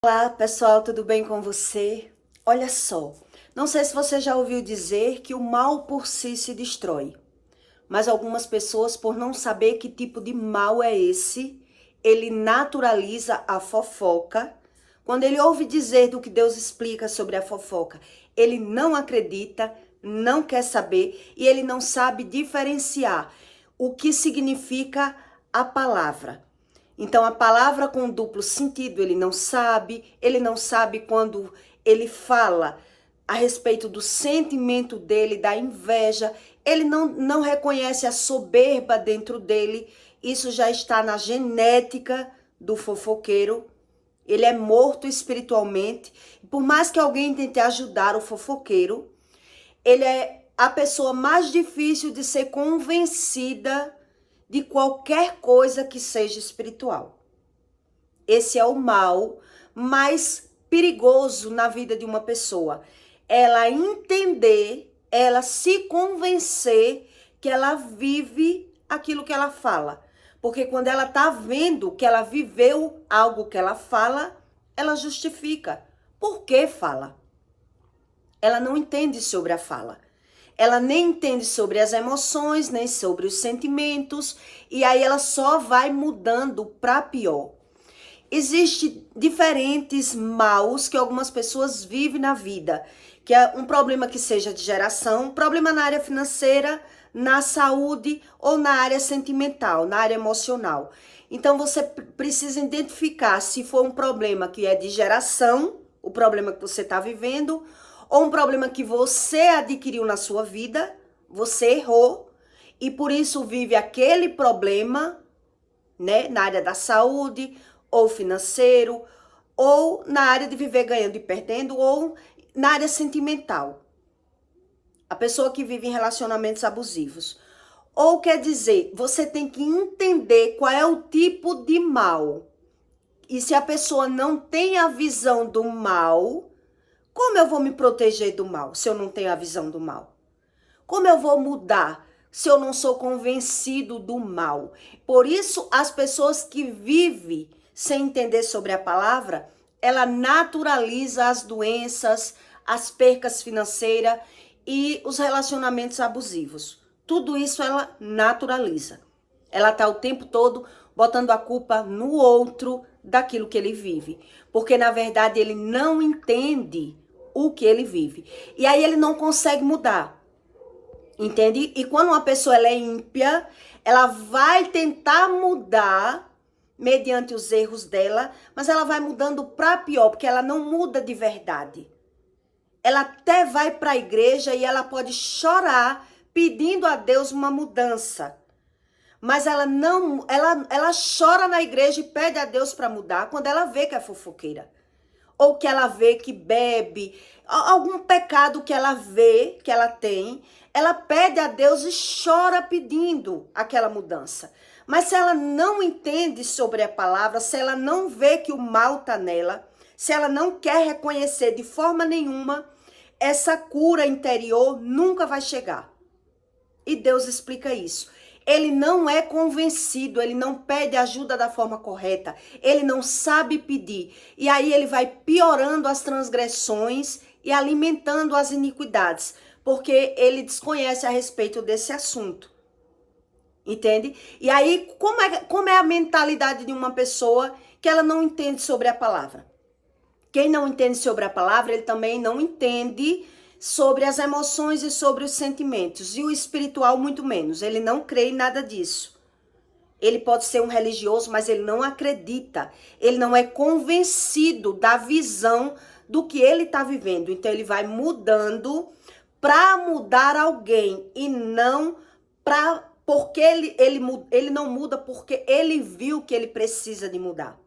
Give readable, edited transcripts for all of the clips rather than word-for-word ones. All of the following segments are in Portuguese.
Olá, pessoal, tudo bem com você? Olha só, não sei se você já ouviu dizer que o mal por si se destrói, mas algumas pessoas, por não saber que tipo de mal é esse, ele naturaliza a fofoca. Quando ele ouve dizer do que Deus explica sobre a fofoca, ele não acredita, não quer saber e ele não sabe diferenciar o que significa a palavra. Então, a palavra com duplo sentido, ele não sabe quando ele fala a respeito do sentimento dele, da inveja, ele não reconhece a soberba dentro dele, isso já está na genética do fofoqueiro, ele é morto espiritualmente, por mais que alguém tente ajudar o fofoqueiro, ele é a pessoa mais difícil de ser convencida de qualquer coisa que seja espiritual. Esse é o mal mais perigoso na vida de uma pessoa. Ela entender, ela se convencer que ela vive aquilo que ela fala. Porque quando ela tá vendo que ela viveu algo que ela fala, ela justifica. Por que fala? Ela não entende sobre a fala. Ela nem entende sobre as emoções, nem sobre os sentimentos, e aí ela só vai mudando para pior. Existem diferentes maus que algumas pessoas vivem na vida, que é um problema que seja de geração, um problema na área financeira, na saúde ou na área sentimental, na área emocional. Então você precisa identificar se for um problema que é de geração, o problema que você está vivendo, ou um problema que você adquiriu na sua vida, você errou e por isso vive aquele problema, né, na área da saúde, ou financeiro, ou na área de viver ganhando e perdendo, ou na área sentimental. A pessoa que vive em relacionamentos abusivos. Ou quer dizer, você tem que entender qual é o tipo de mal. E se a pessoa não tem a visão do mal, como eu vou me proteger do mal se eu não tenho a visão do mal? Como eu vou mudar se eu não sou convencido do mal? Por isso, as pessoas que vivem sem entender sobre a palavra, ela naturaliza as doenças, as percas financeiras e os relacionamentos abusivos. Tudo isso ela naturaliza. Ela está o tempo todo botando a culpa no outro daquilo que ele vive. Porque, na verdade, ele não entende o que ele vive. E aí ele não consegue mudar. Entende? E quando uma pessoa ela é ímpia, ela vai tentar mudar mediante os erros dela, mas ela vai mudando para pior, porque ela não muda de verdade. Ela até vai para a igreja e ela pode chorar pedindo a Deus uma mudança. Mas ela chora na igreja e pede a Deus para mudar quando ela vê que é fofoqueira. Ou que ela vê que bebe, algum pecado que ela vê, que ela tem, ela pede a Deus e chora pedindo aquela mudança. Mas se ela não entende sobre a palavra, se ela não vê que o mal está nela, se ela não quer reconhecer de forma nenhuma, essa cura interior nunca vai chegar. E Deus explica isso. Ele não é convencido, ele não pede ajuda da forma correta, ele não sabe pedir. E aí ele vai piorando as transgressões e alimentando as iniquidades, porque ele desconhece a respeito desse assunto. Entende? E aí, como é a mentalidade de uma pessoa que ela não entende sobre a palavra? Quem não entende sobre a palavra, ele também não entende sobre as emoções e sobre os sentimentos. E o espiritual, muito menos. Ele não crê em nada disso. Ele pode ser um religioso, mas ele não acredita. Ele não é convencido da visão do que ele está vivendo. Então, ele vai mudando para mudar alguém e não para... Porque ele não muda porque ele viu que ele precisa de mudar.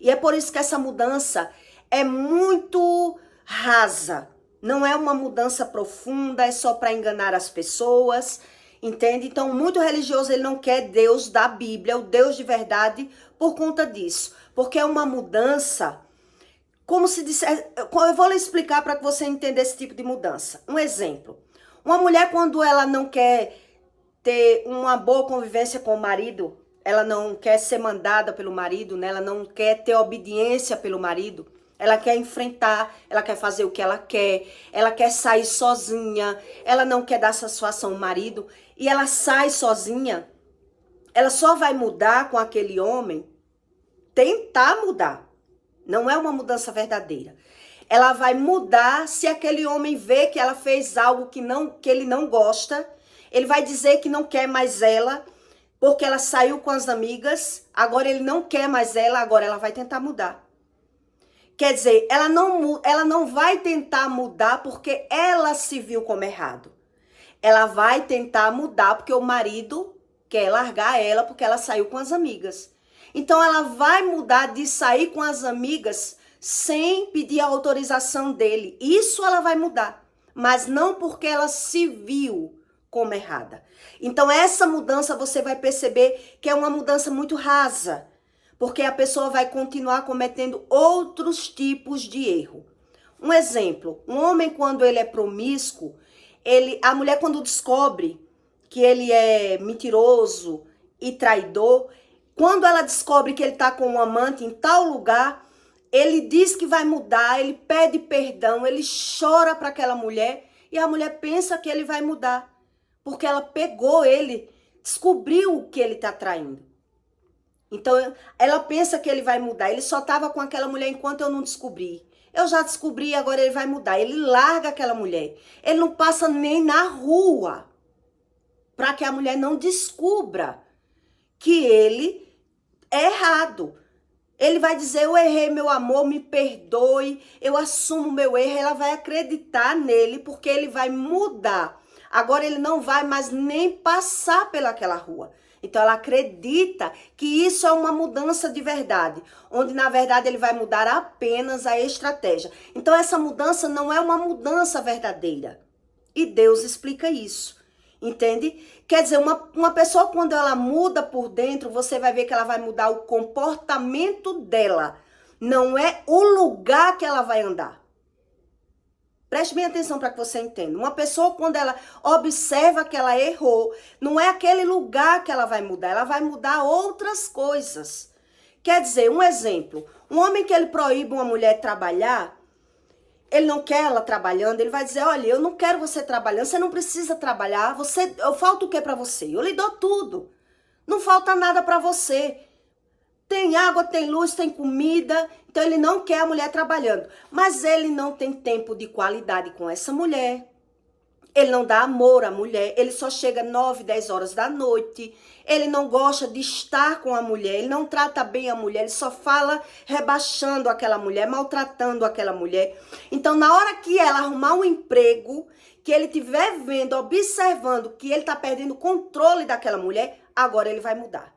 E é por isso que essa mudança é muito rasa. Não é uma mudança profunda, é só para enganar as pessoas, entende? Então, muito religioso, ele não quer Deus da Bíblia, o Deus de verdade, por conta disso. Porque é uma mudança, como se disser... Eu vou lhe explicar para que você entenda esse tipo de mudança. Um exemplo. Uma mulher, quando ela não quer ter uma boa convivência com o marido, ela não quer ser mandada pelo marido, né? Ela não quer ter obediência pelo marido. Ela quer enfrentar, ela quer fazer o que ela quer sair sozinha, ela não quer dar satisfação ao marido e ela sai sozinha. Ela só vai mudar com aquele homem, tentar mudar. Não é uma mudança verdadeira. Ela vai mudar se aquele homem vê que ela fez algo que ele não gosta. Ele vai dizer que não quer mais ela, porque ela saiu com as amigas. Agora ele não quer mais ela, agora ela vai tentar mudar. Quer dizer, ela não vai tentar mudar porque ela se viu como errado. Ela vai tentar mudar porque o marido quer largar ela porque ela saiu com as amigas. Então ela vai mudar de sair com as amigas sem pedir a autorização dele. Isso ela vai mudar, mas não porque ela se viu como errada. Então essa mudança você vai perceber que é uma mudança muito rasa, porque a pessoa vai continuar cometendo outros tipos de erro. Um exemplo, um homem quando ele é promíscuo, a mulher quando descobre que ele é mentiroso e traidor, quando ela descobre que ele está com um amante em tal lugar, ele diz que vai mudar, ele pede perdão, ele chora para aquela mulher e a mulher pensa que ele vai mudar, porque ela pegou ele, descobriu que ele está traindo. Então, ela pensa que ele vai mudar. Ele só estava com aquela mulher enquanto eu não descobri. Eu já descobri, agora ele vai mudar. Ele larga aquela mulher. Ele não passa nem na rua para que a mulher não descubra que ele é errado. Ele vai dizer, eu errei, meu amor, me perdoe, eu assumo meu erro. Ela vai acreditar nele porque ele vai mudar. Agora ele não vai mais nem passar pelaquela rua. Então ela acredita que isso é uma mudança de verdade, onde na verdade ele vai mudar apenas a estratégia. Então essa mudança não é uma mudança verdadeira. E Deus explica isso, entende? Quer dizer, uma pessoa quando ela muda por dentro, você vai ver que ela vai mudar o comportamento dela. Não é o lugar que ela vai andar. Preste bem atenção para que você entenda. Uma pessoa, quando ela observa que ela errou, não é aquele lugar que ela vai mudar outras coisas. Quer dizer, um exemplo, um homem que ele proíbe uma mulher trabalhar, ele não quer ela trabalhando, ele vai dizer, olha, eu não quero você trabalhando, você não precisa trabalhar, eu falta o que para você? Eu lhe dou tudo, não falta nada para você. Tem água, tem luz, tem comida. Então ele não quer a mulher trabalhando. Mas ele não tem tempo de qualidade com essa mulher. Ele não dá amor à mulher. Ele só chega 9, 10 horas da noite. Ele não gosta de estar com a mulher. Ele não trata bem a mulher. Ele só fala rebaixando aquela mulher, maltratando aquela mulher. Então na hora que ela arrumar um emprego, que ele estiver vendo, observando que ele está perdendo o controle daquela mulher, agora ele vai mudar.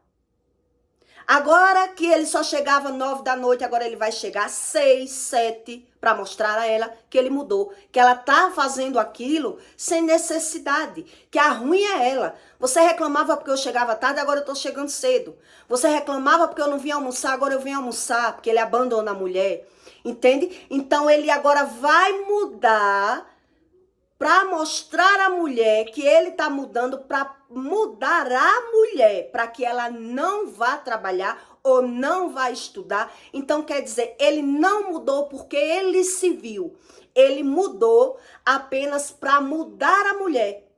Agora que ele só chegava 9 da noite, agora ele vai chegar 6, 7, para mostrar a ela que ele mudou. Que ela tá fazendo aquilo sem necessidade. Que a ruim é ela. Você reclamava porque eu chegava tarde, agora eu tô chegando cedo. Você reclamava porque eu não vim almoçar, agora eu vim almoçar. Porque ele abandona a mulher. Entende? Então ele agora vai mudar para mostrar à mulher que ele está mudando, para mudar a mulher, para que ela não vá trabalhar ou não vá estudar. Então, quer dizer, ele não mudou porque ele se viu. Ele mudou apenas para mudar a mulher.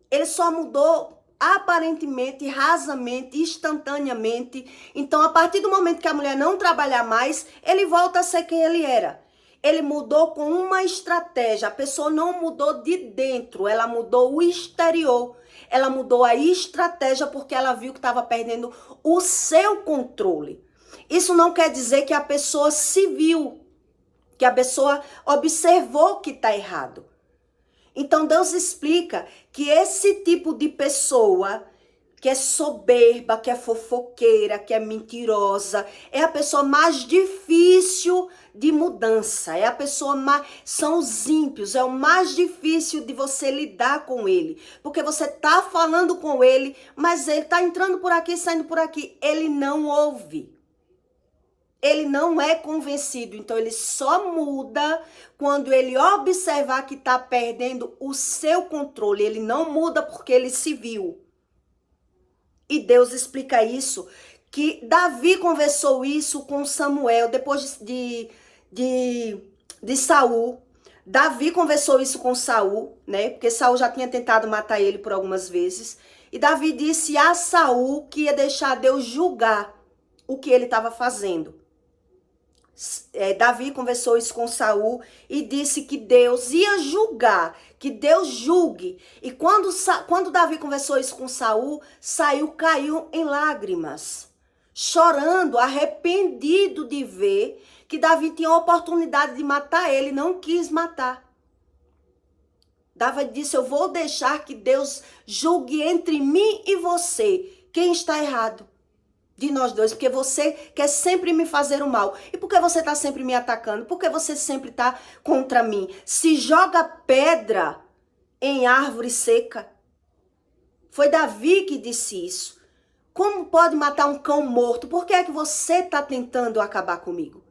Ele só mudou aparentemente, rasamente, instantaneamente. Então, a partir do momento que a mulher não trabalhar mais, ele volta a ser quem ele era. Ele mudou com uma estratégia. A pessoa não mudou de dentro, ela mudou o exterior. Ela mudou a estratégia porque ela viu que estava perdendo o seu controle. Isso não quer dizer que a pessoa se viu, que a pessoa observou que está errado. Então Deus explica que esse tipo de pessoa que é soberba, que é fofoqueira, que é mentirosa, é a pessoa mais difícil de mudança, é a pessoa mais, são os ímpios, é o mais difícil de você lidar com ele, porque você tá falando com ele, mas ele tá entrando por aqui, saindo por aqui, ele não ouve. Ele não é convencido, então ele só muda quando ele observar que tá perdendo o seu controle, ele não muda porque ele se viu. E Deus explica isso, que Davi conversou isso com Samuel, depois de Saul. Davi conversou isso com Saul, né? Porque Saul já tinha tentado matar ele por algumas vezes. E Davi disse a Saul que ia deixar Deus julgar o que ele estava fazendo. Davi conversou isso com Saul e disse que Deus ia julgar, que Deus julgue. E quando Davi conversou isso com Saul, Saul caiu em lágrimas, chorando, arrependido de ver que Davi tinha a oportunidade de matar ele, não quis matar. Davi disse, eu vou deixar que Deus julgue entre mim e você quem está errado de nós dois, porque você quer sempre me fazer o mal. E por que você está sempre me atacando? Por que você sempre está contra mim? Se joga pedra em árvore seca. Foi Davi que disse isso. Como pode matar um cão morto? Por que é que você está tentando acabar comigo?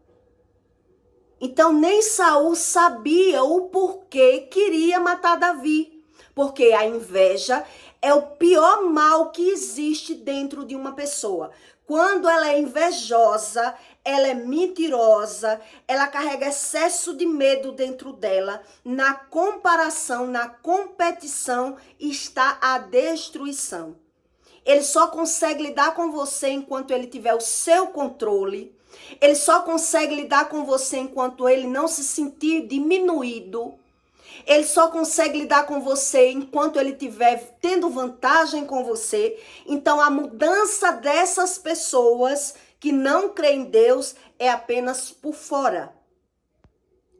Então nem Saul sabia o porquê queria matar Davi. Porque a inveja é o pior mal que existe dentro de uma pessoa. Quando ela é invejosa, ela é mentirosa, ela carrega excesso de medo dentro dela. Na comparação, na competição, está a destruição. Ele só consegue lidar com você enquanto ele tiver o seu controle. Ele só consegue lidar com você enquanto ele não se sentir diminuído. Ele só consegue lidar com você enquanto ele estiver tendo vantagem com você. Então, a mudança dessas pessoas que não creem em Deus é apenas por fora.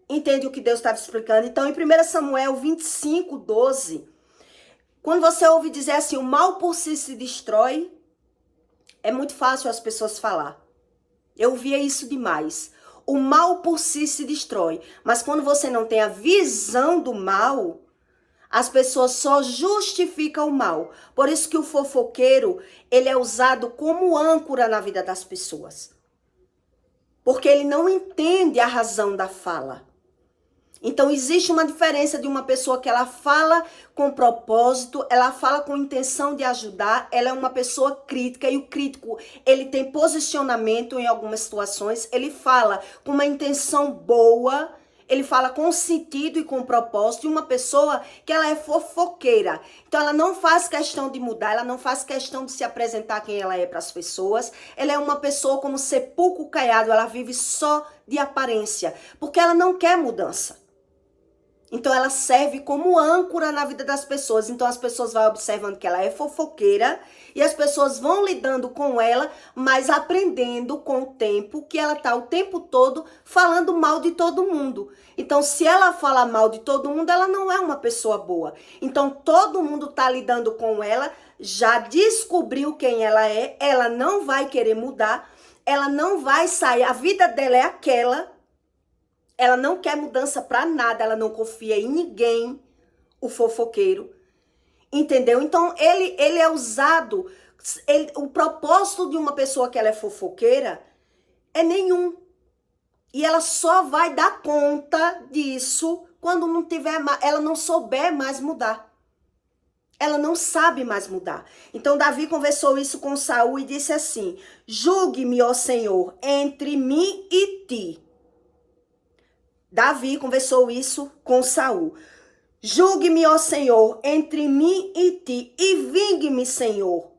Entende o que Deus estava explicando? Então, em 1 Samuel 25, 12, quando você ouve dizer assim, o mal por si se destrói, é muito fácil as pessoas falar. Eu via isso demais. O mal por si se destrói. Mas quando você não tem a visão do mal, as pessoas só justificam o mal. Por isso que o fofoqueiro, ele é usado como âncora na vida das pessoas. Porque ele não entende a razão da fala. Então, existe uma diferença de uma pessoa que ela fala com propósito, ela fala com intenção de ajudar, ela é uma pessoa crítica, e o crítico, ele tem posicionamento em algumas situações, ele fala com uma intenção boa, ele fala com sentido e com propósito, e uma pessoa que ela é fofoqueira. Então, ela não faz questão de mudar, ela não faz questão de se apresentar quem ela é para as pessoas, ela é uma pessoa como sepulcro caiado, ela vive só de aparência, porque ela não quer mudança. Então, ela serve como âncora na vida das pessoas. Então, as pessoas vão observando que ela é fofoqueira e as pessoas vão lidando com ela, mas aprendendo com o tempo que ela está o tempo todo falando mal de todo mundo. Então, se ela fala mal de todo mundo, ela não é uma pessoa boa. Então, todo mundo está lidando com ela, já descobriu quem ela é, ela não vai querer mudar, ela não vai sair, a vida dela é aquela. Ela não quer mudança para nada, ela não confia em ninguém, o fofoqueiro. Entendeu? Então, ele é usado, o propósito de uma pessoa que ela é fofoqueira é nenhum. E ela só vai dar conta disso quando não tiver, ela não souber mais mudar. Ela não sabe mais mudar. Então, Davi conversou isso com Saul e disse assim, julgue-me, ó Senhor, entre mim e ti. Davi conversou isso com Saul. Julgue-me, ó Senhor, entre mim e ti, e vingue-me, Senhor.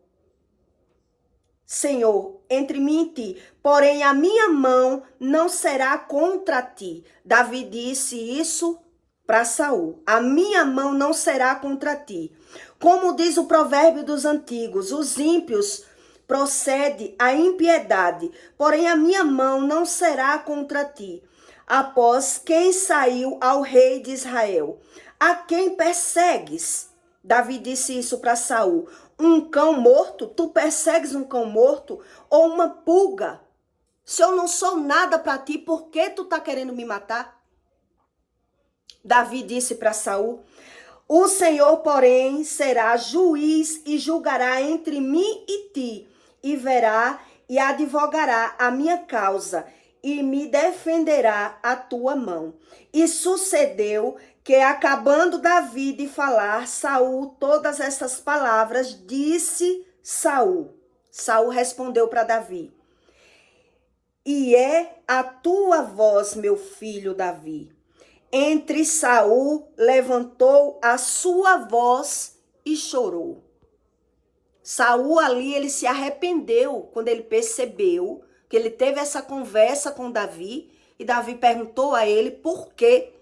Senhor, entre mim e ti, porém a minha mão não será contra ti. Davi disse isso para Saul. A minha mão não será contra ti. Como diz o provérbio dos antigos, os ímpios procede a impiedade, porém a minha mão não será contra ti. Após quem saiu ao rei de Israel, a quem persegues? Davi disse isso para Saul. Um cão morto? Tu persegues um cão morto? Ou uma pulga? Se eu não sou nada para ti, por que tu tá querendo me matar? Davi disse para Saul. O Senhor, porém, será juiz e julgará entre mim e ti, e verá e advogará a minha causa, e me defenderá a tua mão. E sucedeu que, acabando Davi de falar, Saul todas essas palavras, disse Saul. Saul respondeu para Davi: e é a tua voz, meu filho Davi. Entre Saul levantou a sua voz e chorou. Saul ali, ele se arrependeu quando ele percebeu que ele teve essa conversa com Davi, e Davi perguntou a ele: por quê?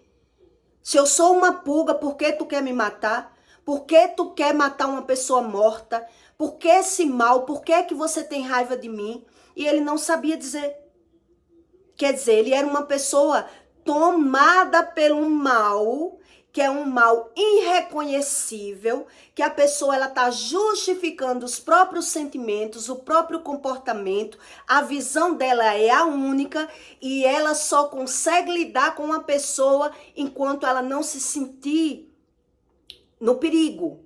Se eu sou uma pulga, por que tu quer me matar? Por que tu quer matar uma pessoa morta? Por que esse mal? Por que que você tem raiva de mim? E ele não sabia dizer. Quer dizer, ele era uma pessoa tomada pelo mal, que é um mal irreconhecível, que a pessoa ela tá justificando os próprios sentimentos, o próprio comportamento, a visão dela é a única e ela só consegue lidar com uma pessoa enquanto ela não se sentir no perigo.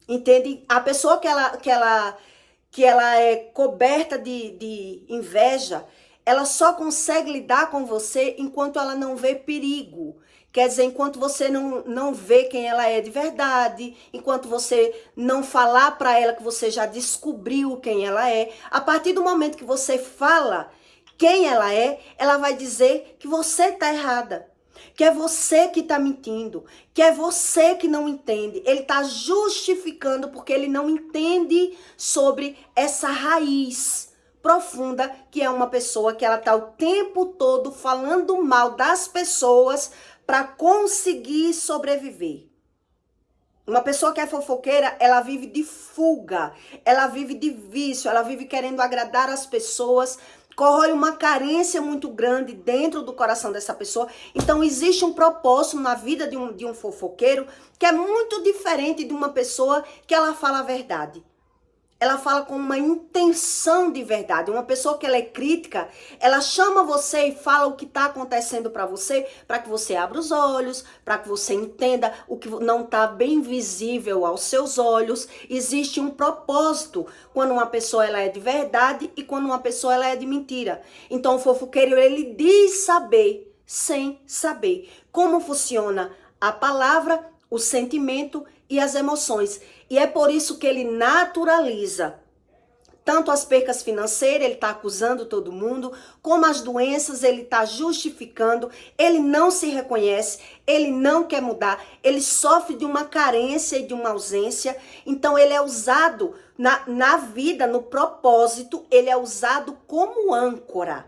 Entende? A pessoa que ela é coberta de inveja, ela só consegue lidar com você enquanto ela não vê perigo. Quer dizer, enquanto você não vê quem ela é de verdade, enquanto você não falar para ela que você já descobriu quem ela é. A partir do momento que você fala quem ela é, ela vai dizer que você está errada. Que é você que está mentindo, que é você que não entende. Ele está justificando porque ele não entende sobre essa raiz profunda que é uma pessoa que ela está o tempo todo falando mal das pessoas para conseguir sobreviver. Uma pessoa que é fofoqueira, ela vive de fuga, ela vive de vício, ela vive querendo agradar as pessoas, corrói uma carência muito grande dentro do coração dessa pessoa. Então existe um propósito na vida de um fofoqueiro que é muito diferente de uma pessoa que ela fala a verdade. Ela fala com uma intenção de verdade. Uma pessoa que ela é crítica, ela chama você e fala o que está acontecendo para que você abra os olhos, para que você entenda o que não está bem visível aos seus olhos. Existe um propósito quando uma pessoa ela é de verdade e quando uma pessoa ela é de mentira. Então o fofoqueiro, ele diz saber, sem saber como funciona a palavra, o sentimento e as emoções. E é por isso que ele naturaliza tanto as percas financeiras, ele está acusando todo mundo, como as doenças, ele está justificando, ele não se reconhece, ele não quer mudar, ele sofre de uma carência e de uma ausência. Então ele é usado na vida, no propósito, ele é usado como âncora.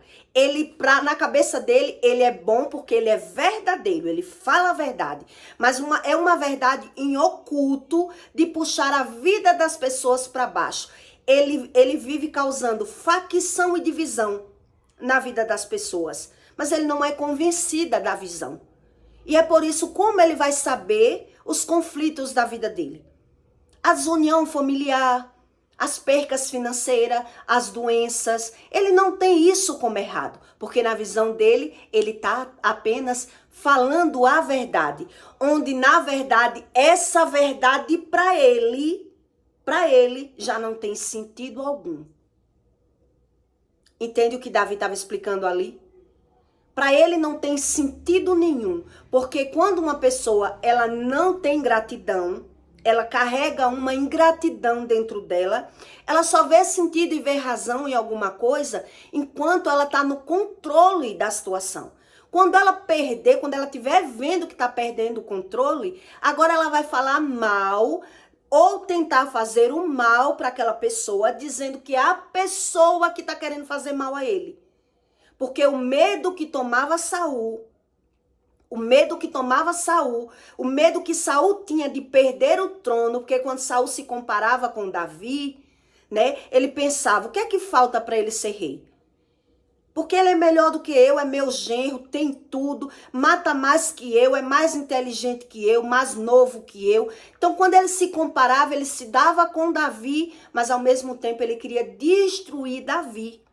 Na cabeça dele, ele é bom porque ele é verdadeiro, ele fala a verdade. Mas é uma verdade em oculto de puxar a vida das pessoas para baixo. Ele vive causando facção e divisão na vida das pessoas. Mas ele não é convencida da visão. E é por isso como ele vai saber os conflitos da vida dele. A desunião familiar, as percas financeiras, as doenças. Ele não tem isso como errado, porque na visão dele, ele está apenas falando a verdade. Onde, na verdade, essa verdade para ele já não tem sentido algum. Entende o que Davi estava explicando ali? Para ele não tem sentido nenhum, porque quando uma pessoa ela não tem gratidão, ela carrega uma ingratidão dentro dela, ela só vê sentido e vê razão em alguma coisa enquanto ela está no controle da situação. Quando ela perder, quando ela estiver vendo que está perdendo o controle, agora ela vai falar mal ou tentar fazer o mal para aquela pessoa, dizendo que é a pessoa que está querendo fazer mal a ele. Porque o medo que tomava Saul, o medo que Saul tinha de perder o trono, porque quando Saul se comparava com Davi, né, ele pensava, o que é que falta para ele ser rei? Porque ele é melhor do que eu, é meu genro, tem tudo, mata mais que eu, é mais inteligente que eu, mais novo que eu. Então, quando ele se comparava, ele se dava com Davi, mas ao mesmo tempo ele queria destruir Davi.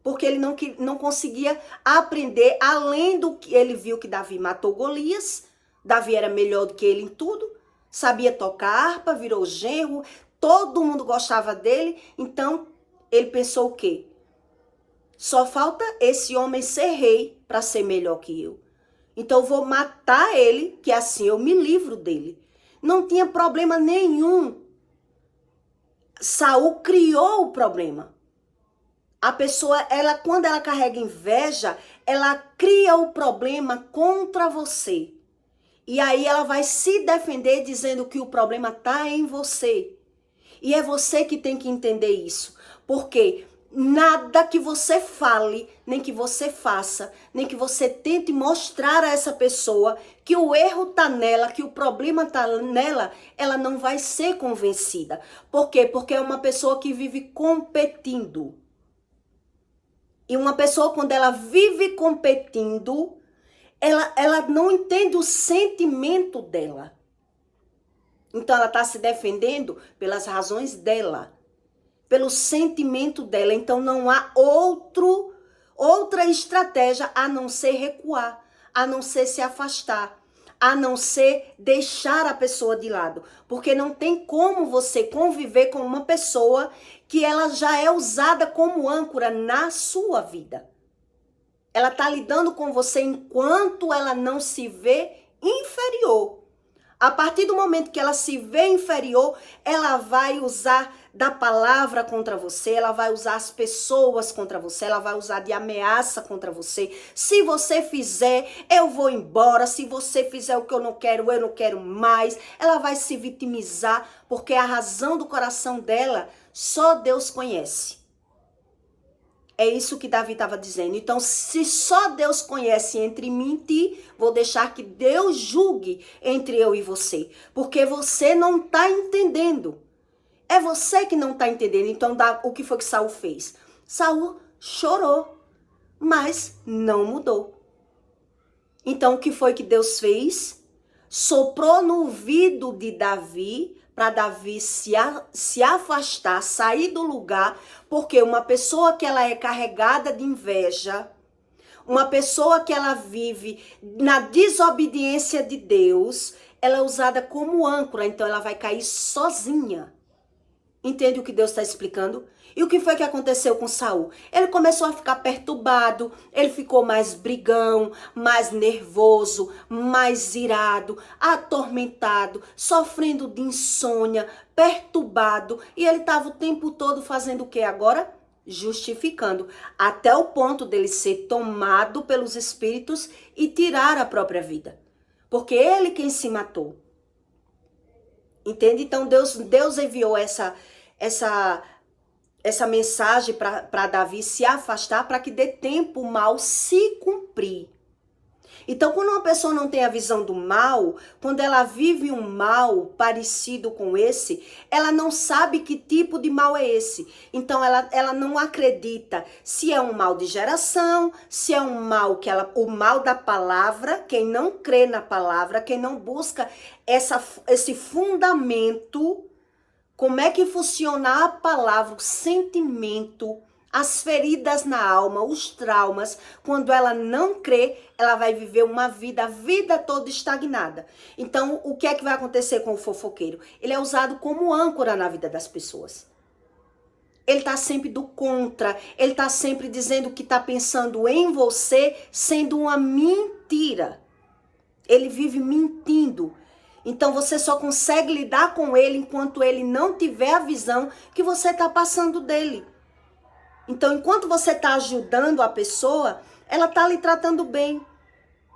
Porque ele não conseguia aprender, além do que ele viu que Davi matou Golias. Davi era melhor do que ele em tudo, sabia tocar harpa, virou genro, todo mundo gostava dele. Então, ele pensou o quê? Só falta esse homem ser rei para ser melhor que eu. Então eu vou matar ele, que assim eu me livro dele. Não tinha problema nenhum Saul criou o problema. A pessoa, quando ela carrega inveja, ela cria o problema contra você. E aí ela vai se defender dizendo que o problema está em você. E é você que tem que entender isso. Porque nada que você fale, nem que você faça, nem que você tente mostrar a essa pessoa que o erro tá nela, que o problema tá nela, ela não vai ser convencida. Por quê? Porque é uma pessoa que vive competindo. E uma pessoa, quando ela vive competindo, ela não entende o sentimento dela. Então ela está se defendendo pelas razões dela, pelo sentimento dela. Então não há outra estratégia a não ser recuar, a não ser se afastar, a não ser deixar a pessoa de lado. Porque não tem como você conviver com uma pessoa que ela já é usada como âncora na sua vida. Ela está lidando com você enquanto ela não se vê inferior. A partir do momento que ela se vê inferior, ela vai usar da palavra contra você, ela vai usar as pessoas contra você, ela vai usar de ameaça contra você. Se você fizer, eu vou embora. Se você fizer o que eu não quero mais. Ela vai se vitimizar, porque a razão do coração dela só Deus conhece. É isso que Davi estava dizendo. Então, se só Deus conhece entre mim e ti, vou deixar que Deus julgue entre eu e você. Porque você não está entendendo. É você que não está entendendo. Então, o que foi que Saul fez? Saul chorou, mas não mudou. Então, o que foi que Deus fez? Soprou no ouvido de Davi, para Davi se afastar, sair do lugar, porque uma pessoa que ela é carregada de inveja, uma pessoa que ela vive na desobediência de Deus, ela é usada como âncora, então ela vai cair sozinha. Entende o que Deus está explicando? E o que foi que aconteceu com Saul? Ele começou a ficar perturbado, ele ficou mais brigão, mais nervoso, mais irado, atormentado, sofrendo de insônia, perturbado. E ele estava o tempo todo fazendo o que agora? Justificando, até o ponto dele ser tomado pelos espíritos e tirar a própria vida. Porque ele quem se matou. Entende? Então Deus enviou essa mensagem para Davi se afastar, para que dê tempo o mal se cumprir. Então, quando uma pessoa não tem a visão do mal, quando ela vive um mal parecido com esse, ela não sabe que tipo de mal é esse. Então, ela não acredita se é um mal de geração, se é um mal o mal da palavra. Quem não crê na palavra, quem não busca esse fundamento, como é que funciona a palavra, o sentimento, as feridas na alma, os traumas. Quando ela não crê, ela vai viver uma vida, a vida toda estagnada. Então, o que é que vai acontecer com o fofoqueiro? Ele é usado como âncora na vida das pessoas. Ele está sempre do contra, ele está sempre dizendo que está pensando em você, sendo uma mentira. Ele vive mentindo. Então você só consegue lidar com ele enquanto ele não tiver a visão que você está passando dele. Então, enquanto você está ajudando a pessoa, ela está lhe tratando bem.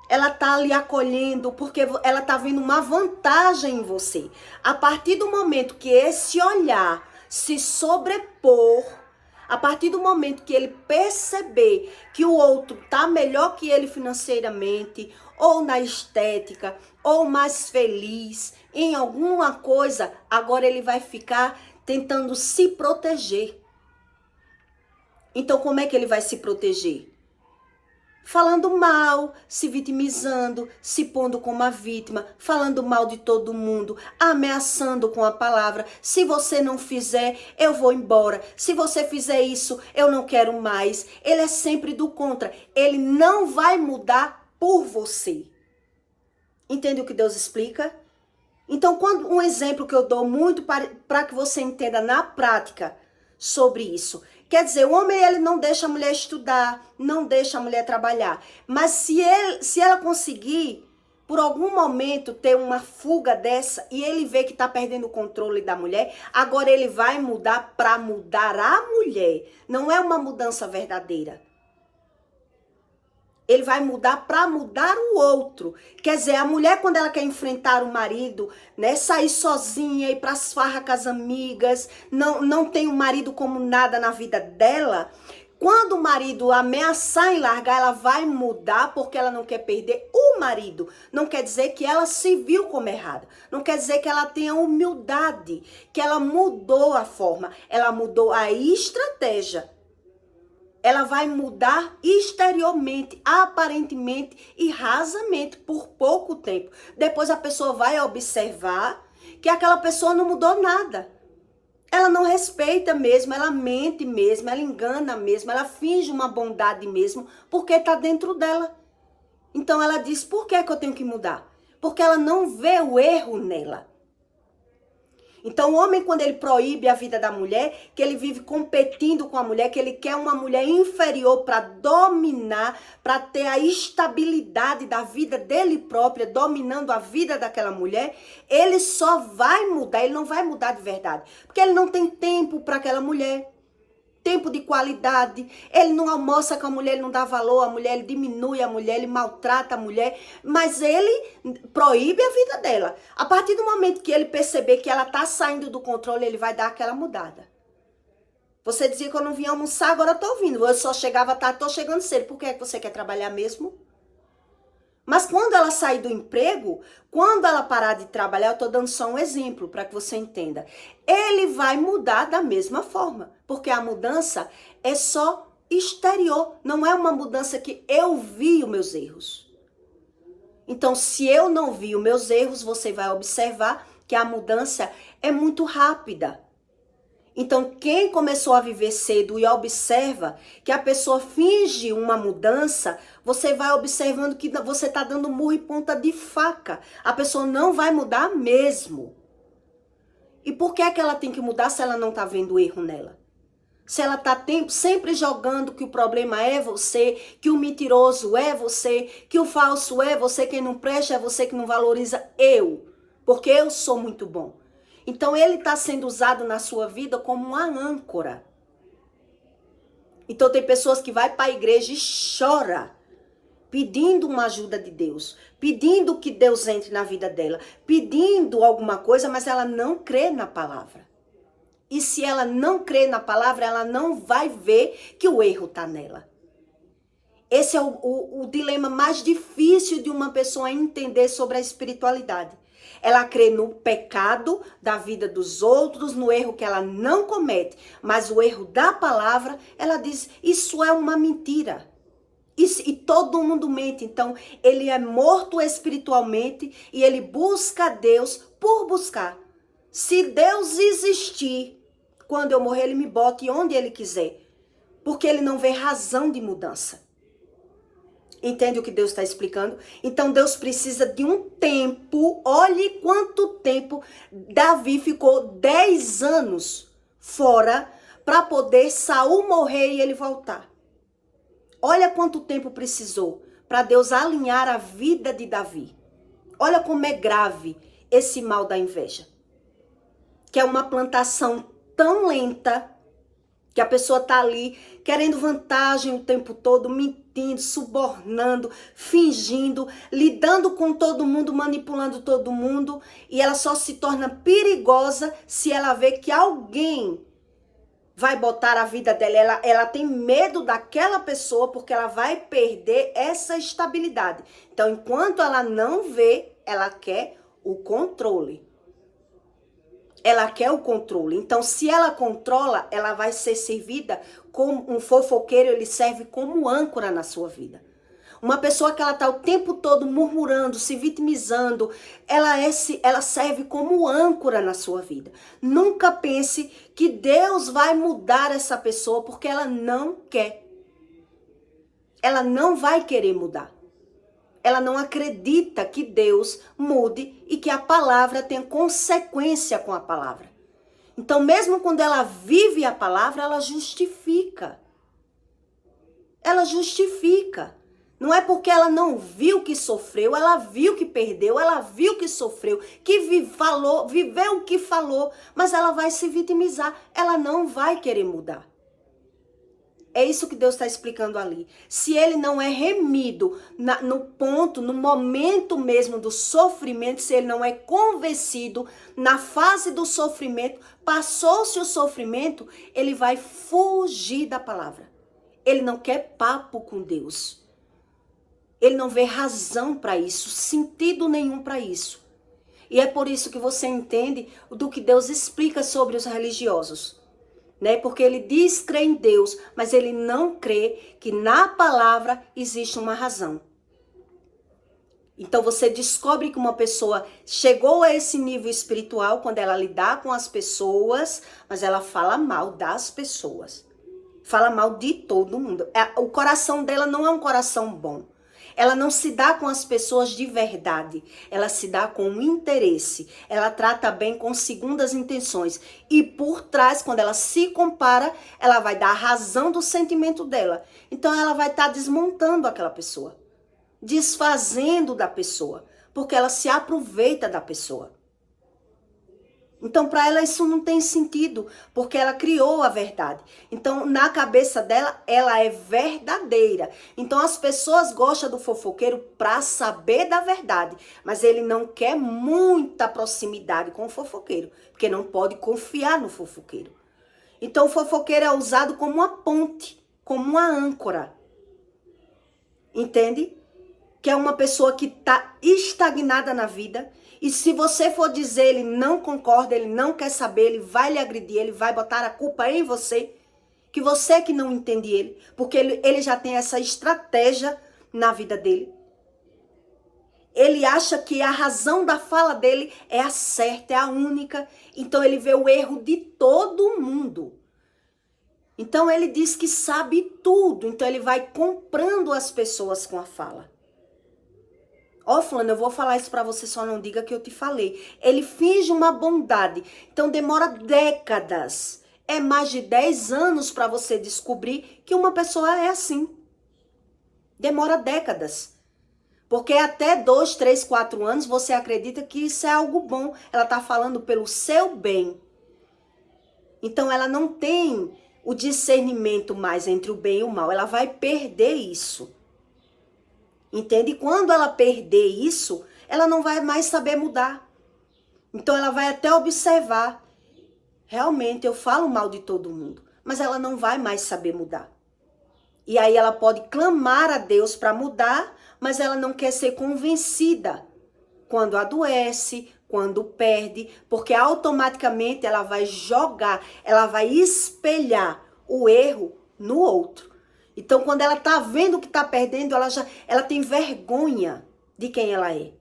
Ela está lhe acolhendo, porque ela está vendo uma vantagem em você. A partir do momento que esse olhar se sobrepor, a partir do momento que ele perceber que o outro está melhor que ele financeiramente, ou na estética, ou mais feliz, em alguma coisa, agora ele vai ficar tentando se proteger. Então, como é que ele vai se proteger? Falando mal, se vitimizando, se pondo como a vítima, falando mal de todo mundo, ameaçando com a palavra. Se você não fizer, eu vou embora. Se você fizer isso, eu não quero mais. Ele é sempre do contra. Ele não vai mudar por você. Entende o que Deus explica? Então, um exemplo que eu dou muito para que você entenda na prática sobre isso. Quer dizer, o homem ele não deixa a mulher estudar, não deixa a mulher trabalhar. Mas se ela conseguir por algum momento ter uma fuga dessa e ele vê que está perdendo o controle da mulher, agora ele vai mudar para mudar a mulher. Não é uma mudança verdadeira. Ele vai mudar para mudar o outro. Quer dizer, a mulher, quando ela quer enfrentar o marido, né, sair sozinha, ir para as farras com as amigas, não tem o marido como nada na vida dela, quando o marido ameaçar em largar, ela vai mudar porque ela não quer perder o marido. Não quer dizer que ela se viu como errada. Não quer dizer que ela tenha humildade, que ela mudou a forma, ela mudou a estratégia. Ela vai mudar exteriormente, aparentemente e rasamente por pouco tempo. Depois a pessoa vai observar que aquela pessoa não mudou nada. Ela não respeita mesmo, ela mente mesmo, ela engana mesmo, ela finge uma bondade mesmo, porque está dentro dela. Então ela diz, por que é que eu tenho que mudar? Porque ela não vê o erro nela. Então o homem, quando ele proíbe a vida da mulher, que ele vive competindo com a mulher, que ele quer uma mulher inferior para dominar, para ter a estabilidade da vida dele própria, dominando a vida daquela mulher, ele só vai mudar, ele não vai mudar de verdade, porque ele não tem tempo para aquela mulher. Tempo de qualidade, ele não almoça com a mulher, ele não dá valor à mulher, ele diminui a mulher, ele maltrata a mulher, mas ele proíbe a vida dela. A partir do momento que ele perceber que ela está saindo do controle, ele vai dar aquela mudada. Você dizia que eu não vinha almoçar, agora eu estou vindo. Eu só chegava tarde, estou chegando cedo. Por que é que você quer trabalhar mesmo? Mas quando ela sair do emprego, quando ela parar de trabalhar, eu estou dando só um exemplo para que você entenda. Ele vai mudar da mesma forma, porque a mudança é só exterior, não é uma mudança que eu vi os meus erros. Então, se eu não vi os meus erros, você vai observar que a mudança é muito rápida. Então, quem começou a viver cedo e observa que a pessoa finge uma mudança, você vai observando que você está dando murro e ponta de faca. A pessoa não vai mudar mesmo. E por que é que ela tem que mudar se ela não está vendo erro nela? Se ela está sempre jogando que o problema é você, que o mentiroso é você, que o falso é você, quem não presta é você que não valoriza eu, porque eu sou muito bom. Então ele está sendo usado na sua vida como uma âncora. Então tem pessoas que vai para a igreja e chora, pedindo uma ajuda de Deus, pedindo que Deus entre na vida dela, pedindo alguma coisa, mas ela não crê na palavra. E se ela não crê na palavra, ela não vai ver que o erro está nela. Esse é o dilema mais difícil de uma pessoa entender sobre a espiritualidade. Ela crê no pecado da vida dos outros, no erro que ela não comete, mas o erro da palavra, ela diz, isso é uma mentira. E todo mundo mente, então ele é morto espiritualmente e ele busca Deus por buscar. Se Deus existir, quando eu morrer ele me bota onde ele quiser, porque ele não vê razão de mudança. Entende o que Deus está explicando? Então Deus precisa de um tempo. Olhe quanto tempo Davi ficou 10 anos fora para poder Saul morrer e ele voltar. Olha quanto tempo precisou para Deus alinhar a vida de Davi. Olha como é grave esse mal da inveja. Que é uma plantação tão lenta que a pessoa está ali querendo vantagem o tempo todo, mentindo, subornando, fingindo, lidando com todo mundo, manipulando todo mundo. E ela só se torna perigosa se ela vê que alguém vai botar a vida dela. Ela tem medo daquela pessoa porque ela vai perder essa estabilidade. Então, enquanto ela não vê, ela quer o controle. Ela quer o controle. Então, se ela controla, ela vai ser servida como um fofoqueiro, ele serve como âncora na sua vida. Uma pessoa que ela está o tempo todo murmurando, se vitimizando, ela serve como âncora na sua vida. Nunca pense que Deus vai mudar essa pessoa porque ela não quer. Ela não vai querer mudar. Ela não acredita que Deus mude e que a palavra tenha consequência com a palavra. Então, mesmo quando ela vive a palavra, ela justifica. Ela justifica. Não é porque ela não viu que sofreu, ela viu que perdeu, ela viu que sofreu, que viveu o que falou, mas ela vai se vitimizar, ela não vai querer mudar. É isso que Deus está explicando ali. Se ele não é remido no ponto, no momento mesmo do sofrimento, se ele não é convencido na fase do sofrimento, passou-se o sofrimento, ele vai fugir da palavra. Ele não quer papo com Deus. Ele não vê razão para isso, sentido nenhum para isso. E é por isso que você entende do que Deus explica sobre os religiosos. Né? Porque ele diz crer em Deus, mas ele não crê que na palavra existe uma razão. Então você descobre que uma pessoa chegou a esse nível espiritual quando ela lidar com as pessoas, mas ela fala mal das pessoas. Fala mal de todo mundo. O coração dela não é um coração bom. Ela não se dá com as pessoas de verdade. Ela se dá com um interesse. Ela trata bem com segundas intenções. E por trás, quando ela se compara, ela vai dar a razão do sentimento dela. Então ela vai estar desmontando aquela pessoa. Desfazendo da pessoa. Porque ela se aproveita da pessoa. Então, para ela isso não tem sentido, porque ela criou a verdade. Então, na cabeça dela, ela é verdadeira. Então, as pessoas gostam do fofoqueiro para saber da verdade, mas ele não quer muita proximidade com o fofoqueiro, porque não pode confiar no fofoqueiro. Então, o fofoqueiro é usado como uma ponte, como uma âncora. Entende? Que é uma pessoa que está estagnada na vida. E se você for dizer, ele não concorda, ele não quer saber, ele vai lhe agredir, ele vai botar a culpa em você. Que você que não entende ele. Porque ele já tem essa estratégia na vida dele. Ele acha que a razão da fala dele é a certa, é a única. Então ele vê o erro de todo mundo. Então ele diz que sabe tudo. Então ele vai comprando as pessoas com a fala. Ó, fulano, eu vou falar isso pra você, só não diga que eu te falei. Ele finge uma bondade. Então demora décadas. É mais de 10 anos pra você descobrir que uma pessoa é assim. Demora décadas. Porque até 2, 3, 4 anos você acredita que isso é algo bom. Ela tá falando pelo seu bem. Então ela não tem o discernimento mais entre o bem e o mal. Ela vai perder isso. Entende? E quando ela perder isso, ela não vai mais saber mudar. Então ela vai até observar. Realmente eu falo mal de todo mundo, mas ela não vai mais saber mudar. E aí ela pode clamar a Deus para mudar, mas ela não quer ser convencida. Quando adoece, quando perde, porque automaticamente ela vai jogar, ela vai espelhar o erro no outro. Então, quando ela tá vendo que tá perdendo, ela tem vergonha de quem ela é.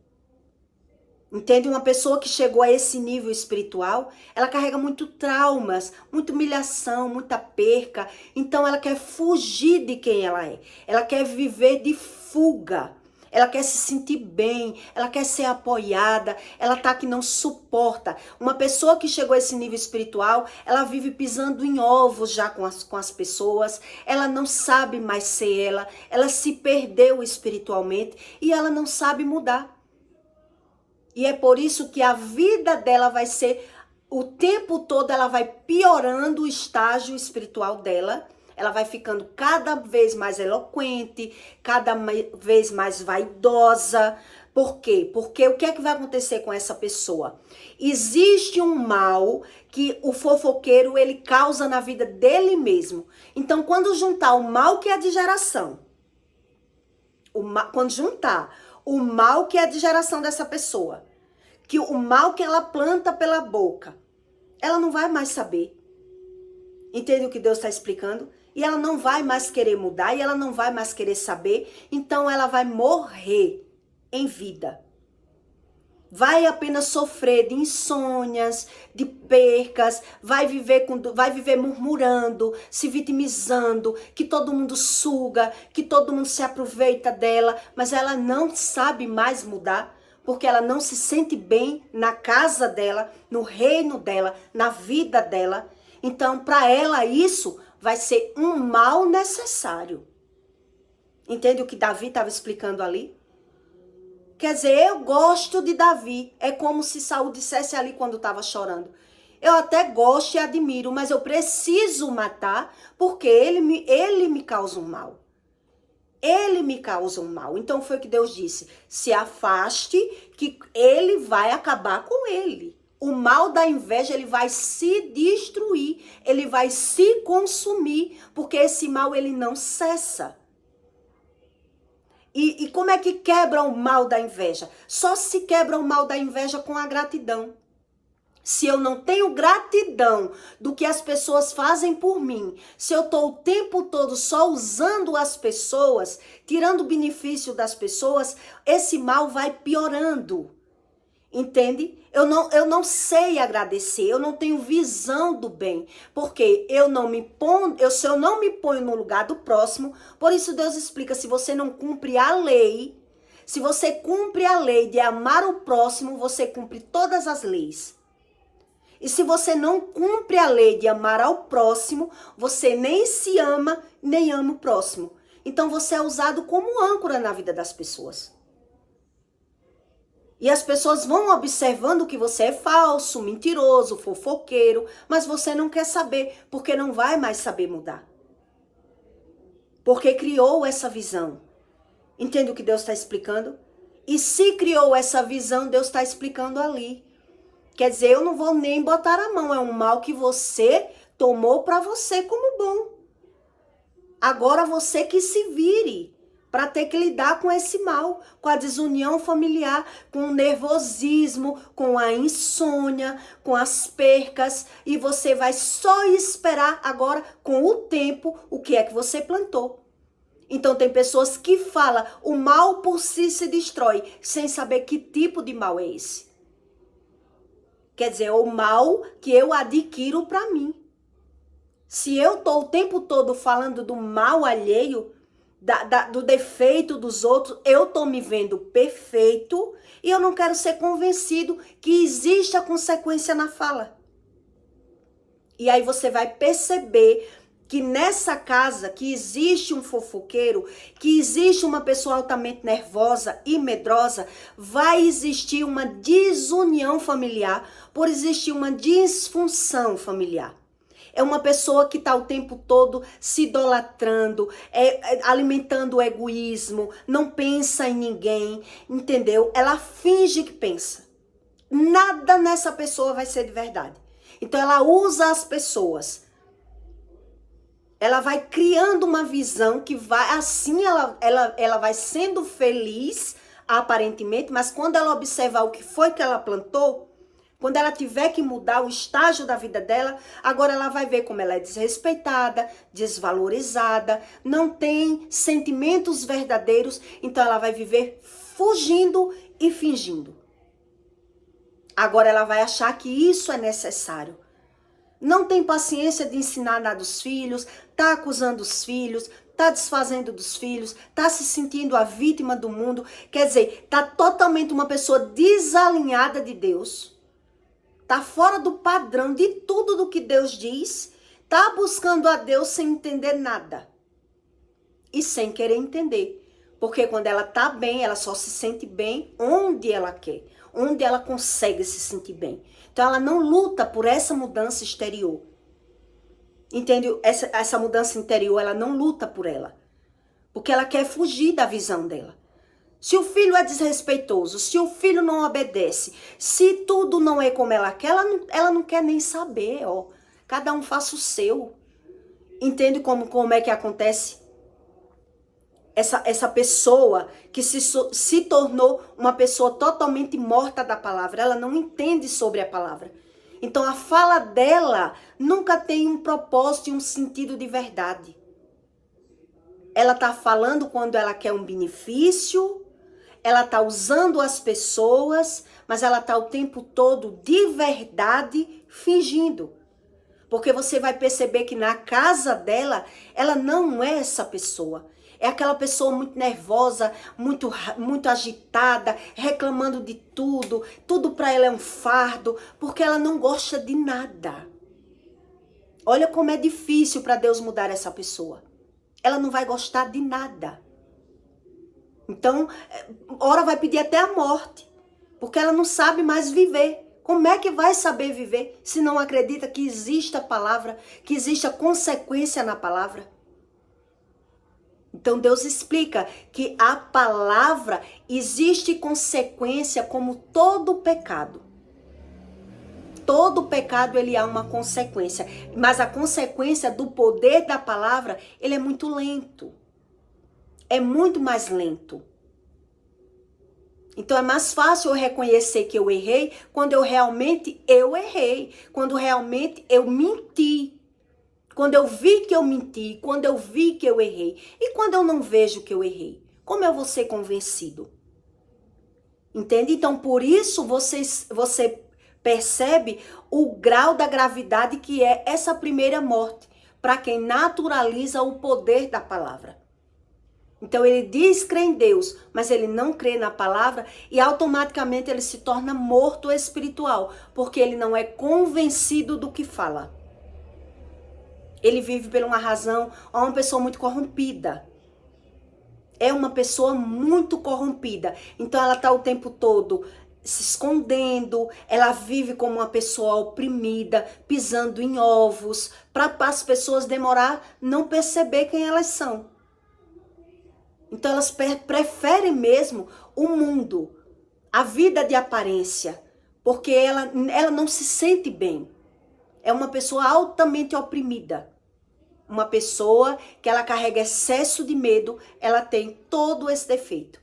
Entende? Uma pessoa que chegou a esse nível espiritual, ela carrega muito traumas, muita humilhação, muita perca. Então, ela quer fugir de quem ela é. Ela quer viver de fuga. Ela quer se sentir bem, ela quer ser apoiada, ela tá que não suporta. Uma pessoa que chegou a esse nível espiritual, ela vive pisando em ovos já com as pessoas, ela não sabe mais ser ela se perdeu espiritualmente e ela não sabe mudar. E é por isso que a vida dela vai ser, o tempo todo ela vai piorando o estágio espiritual dela. Ela vai ficando cada vez mais eloquente, cada vez mais vaidosa. Por quê? Porque o que é que vai acontecer com essa pessoa? Existe um mal que o fofoqueiro ele causa na vida dele mesmo. Então, quando juntar o mal que é de geração, quando juntar o mal que é de geração dessa pessoa, que o mal que ela planta pela boca, ela não vai mais saber. Entende o que Deus está explicando? E ela não vai mais querer mudar, e ela não vai mais querer saber, então ela vai morrer em vida. Vai apenas sofrer de insônias, de percas, vai viver murmurando, se vitimizando, que todo mundo suga, que todo mundo se aproveita dela, mas ela não sabe mais mudar, porque ela não se sente bem na casa dela, no reino dela, na vida dela. Então, para ela isso vai ser um mal necessário. Entende o que Davi estava explicando ali? Quer dizer, eu gosto de Davi. É como se Saul dissesse ali quando estava chorando. Eu até gosto e admiro, mas eu preciso matar porque ele me causa um mal. Ele me causa um mal. Então foi o que Deus disse. Se afaste que ele vai acabar com ele. O mal da inveja, ele vai se destruir. Ele vai se consumir. Porque esse mal, ele não cessa. E como é que quebra o mal da inveja? Só se quebra o mal da inveja com a gratidão. Se eu não tenho gratidão do que as pessoas fazem por mim, se eu estou o tempo todo só usando as pessoas, tirando o benefício das pessoas, esse mal vai piorando. Entende? Eu não sei agradecer, eu não tenho visão do bem, porque se eu não me ponho no lugar do próximo, por isso Deus explica, se você não cumpre a lei, se você cumpre a lei de amar o próximo, você cumpre todas as leis. E se você não cumpre a lei de amar ao próximo, você nem se ama, nem ama o próximo. Então você é usado como âncora na vida das pessoas. E as pessoas vão observando que você é falso, mentiroso, fofoqueiro, mas você não quer saber, porque não vai mais saber mudar. Porque criou essa visão. Entende o que Deus está explicando? E se criou essa visão, Deus está explicando ali. Quer dizer, eu não vou nem botar a mão, é um mal que você tomou para você como bom. Agora você que se vire para ter que lidar com esse mal, com a desunião familiar, com o nervosismo, com a insônia, com as percas, e você vai só esperar agora, com o tempo, o que é que você plantou. Então tem pessoas que falam, o mal por si se destrói, sem saber que tipo de mal é esse. Quer dizer, o mal que eu adquiro para mim. Se eu tô o tempo todo falando do mal alheio, do defeito dos outros, eu tô me vendo perfeito e eu não quero ser convencido que existe a consequência na fala. E aí você vai perceber que nessa casa que existe um fofoqueiro, que existe uma pessoa altamente nervosa e medrosa, vai existir uma desunião familiar, por existir uma disfunção familiar. É uma pessoa que está o tempo todo se idolatrando, alimentando o egoísmo, não pensa em ninguém, entendeu? Ela finge que pensa. Nada nessa pessoa vai ser de verdade. Então ela usa as pessoas. Ela vai criando uma visão que vai, assim ela vai sendo feliz, aparentemente, mas quando ela observar o que foi que ela plantou, quando ela tiver que mudar o estágio da vida dela, agora ela vai ver como ela é desrespeitada, desvalorizada, não tem sentimentos verdadeiros, então ela vai viver fugindo e fingindo. Agora ela vai achar que isso é necessário. Não tem paciência de ensinar nada aos filhos, tá acusando os filhos, tá desfazendo dos filhos, tá se sentindo a vítima do mundo. Quer dizer, tá totalmente uma pessoa desalinhada de Deus. Tá fora do padrão de tudo do que Deus diz. Tá buscando a Deus sem entender nada. E sem querer entender. Porque quando ela tá bem, ela só se sente bem onde ela quer. Onde ela consegue se sentir bem. Então ela não luta por essa mudança exterior. Entende? Essa mudança interior, ela não luta por ela. Porque ela quer fugir da visão dela. Se o filho é desrespeitoso, se o filho não obedece, se tudo não é como ela quer, ela não quer nem saber, ó. Cada um faça o seu. Entende como é que acontece? Essa pessoa que se tornou uma pessoa totalmente morta da palavra, ela não entende sobre a palavra. Então a fala dela nunca tem um propósito e um sentido de verdade. Ela tá falando quando ela quer um benefício, ela tá usando as pessoas, mas ela tá o tempo todo de verdade fingindo. Porque você vai perceber que na casa dela, ela não é essa pessoa. É aquela pessoa muito nervosa, muito agitada, reclamando de tudo. Tudo para ela é um fardo, porque ela não gosta de nada. Olha como é difícil para Deus mudar essa pessoa. Ela não vai gostar de nada. Então, ora vai pedir até a morte, porque ela não sabe mais viver. Como é que vai saber viver se não acredita que existe a palavra, que existe a consequência na palavra? Então Deus explica que a palavra existe consequência como todo pecado. Todo pecado ele há uma consequência, mas a consequência do poder da palavra, ele é muito lento. É muito mais lento. Então é mais fácil eu reconhecer que eu errei quando eu errei, quando realmente eu menti. Quando eu vi que eu menti, quando eu vi que eu errei. E quando eu não vejo que eu errei? Como eu vou ser convencido? Entende? Então, por isso, você percebe o grau da gravidade que é essa primeira morte, para quem naturaliza o poder da palavra. Então, ele diz crer em Deus, mas ele não crê na palavra e automaticamente ele se torna morto espiritual, porque ele não é convencido do que fala. Ele vive por uma razão, é uma pessoa muito corrompida. É uma pessoa muito corrompida. Então ela está o tempo todo se escondendo, ela vive como uma pessoa oprimida, pisando em ovos, para as pessoas demorar não perceber quem elas são. Então elas preferem mesmo o mundo, a vida de aparência, porque ela não se sente bem. É uma pessoa altamente oprimida. Uma pessoa que ela carrega excesso de medo, ela tem todo esse defeito.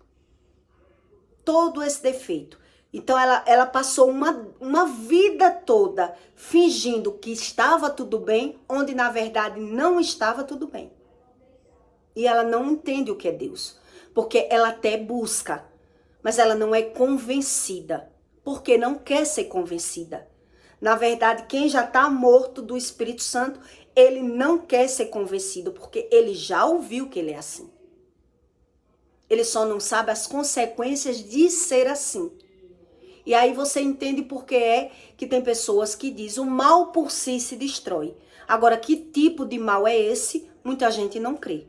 Todo esse defeito. Então ela passou uma vida toda fingindo que estava tudo bem, onde na verdade não estava tudo bem. E ela não entende o que é Deus. Porque ela até busca, mas ela não é convencida. Porque não quer ser convencida. Na verdade, quem já está morto do Espírito Santo, ele não quer ser convencido, porque ele já ouviu que ele é assim. Ele só não sabe as consequências de ser assim. E aí você entende por que é que tem pessoas que dizem o mal por si se destrói. Agora, que tipo de mal é esse? Muita gente não crê.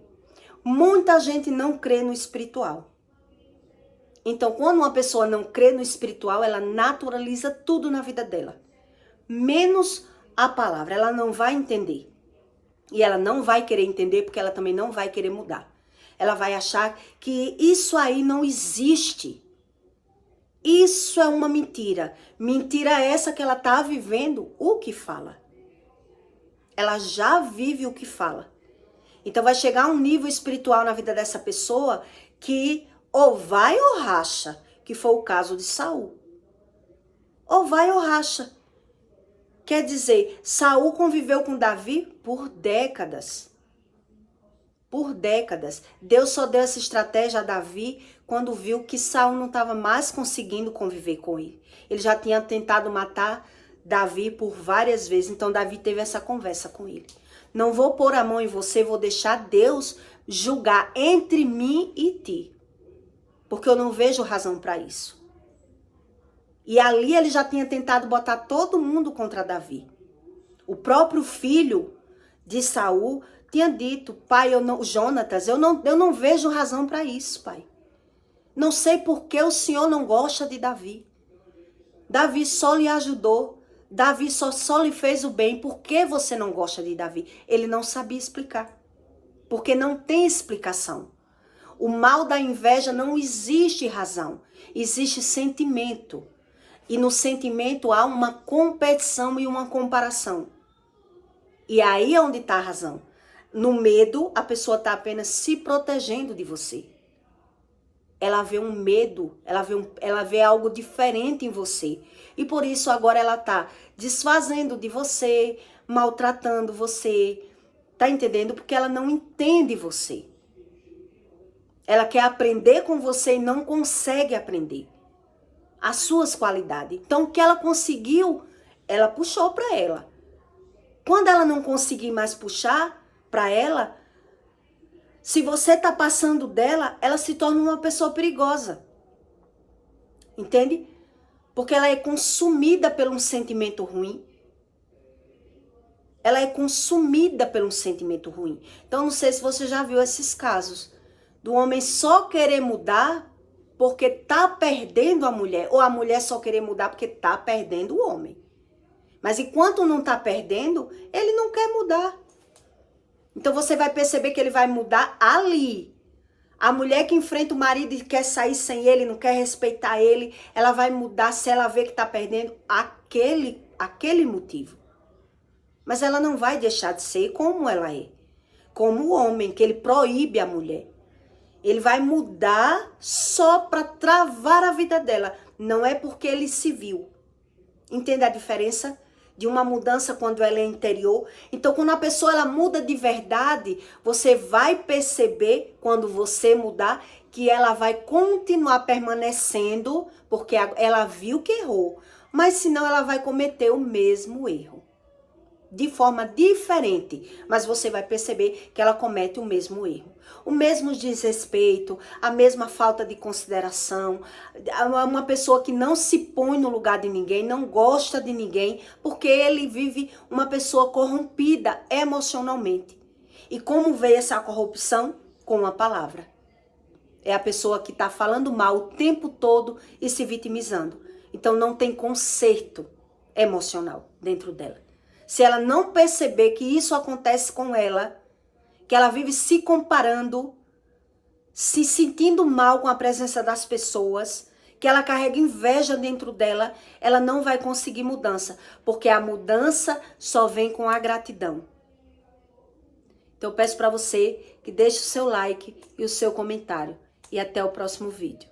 Muita gente não crê no espiritual. Então, quando uma pessoa não crê no espiritual, ela naturaliza tudo na vida dela. Menos a palavra, ela não vai entender. E ela não vai querer entender porque ela também não vai querer mudar. Ela vai achar que isso aí não existe. Isso é uma mentira. Mentira essa que ela está vivendo o que fala. Ela já vive o que fala. Então vai chegar um nível espiritual na vida dessa pessoa que ou vai ou racha, que foi o caso de Saul. Ou vai ou racha. Quer dizer, Saul conviveu com Davi por décadas. Por décadas. Deus só deu essa estratégia a Davi quando viu que Saul não estava mais conseguindo conviver com ele. Ele já tinha tentado matar Davi por várias vezes. Então Davi teve essa conversa com ele. Não vou pôr a mão em você, vou deixar Deus julgar entre mim e ti. Porque eu não vejo razão para isso. E ali ele já tinha tentado botar todo mundo contra Davi. O próprio filho de Saul tinha dito, pai, Jonatas, eu não vejo razão para isso, pai. Não sei por que o senhor não gosta de Davi. Davi só lhe ajudou. Davi só lhe fez o bem. Por que você não gosta de Davi? Ele não sabia explicar. Porque não tem explicação. O mal da inveja não existe razão. Existe sentimento. E no sentimento há uma competição e uma comparação. E aí é onde está a razão. No medo, a pessoa está apenas se protegendo de você. Ela vê um medo, ela vê algo diferente em você. E por isso agora ela está desfazendo de você, maltratando você. Tá entendendo? Porque ela não entende você. Ela quer aprender com você e não consegue aprender as suas qualidades. Então, o que ela conseguiu, ela puxou para ela. Quando ela não conseguir mais puxar para ela, se você tá passando dela, ela se torna uma pessoa perigosa. Entende? Porque ela é consumida por um sentimento ruim. Ela é consumida por um sentimento ruim. Então, não sei se você já viu esses casos Do homem só querer mudar porque tá perdendo a mulher, ou a mulher só querer mudar porque tá perdendo o homem. Mas enquanto não tá perdendo, ele não quer mudar. Então você vai perceber que ele vai mudar ali. A mulher que enfrenta o marido e quer sair sem ele, não quer respeitar ele, ela vai mudar se ela vê que tá perdendo aquele motivo. Mas ela não vai deixar de ser como ela é. Como o homem, que ele proíbe a mulher. Ele vai mudar só para travar a vida dela. Não é porque ele se viu. Entende a diferença de uma mudança quando ela é interior? Então, quando a pessoa ela muda de verdade, você vai perceber, quando você mudar, que ela vai continuar permanecendo, porque ela viu que errou. Mas senão ela vai cometer o mesmo erro. De forma diferente, mas você vai perceber que ela comete o mesmo erro. O mesmo desrespeito, a mesma falta de consideração, uma pessoa que não se põe no lugar de ninguém, não gosta de ninguém, porque ele vive uma pessoa corrompida emocionalmente. E como vê essa corrupção? Com a palavra. É a pessoa que está falando mal o tempo todo e se vitimizando. Então não tem conserto emocional dentro dela. Se ela não perceber que isso acontece com ela, que ela vive se comparando, se sentindo mal com a presença das pessoas, que ela carrega inveja dentro dela, ela não vai conseguir mudança, porque a mudança só vem com a gratidão. Então eu peço para você que deixe o seu like e o seu comentário. E até o próximo vídeo.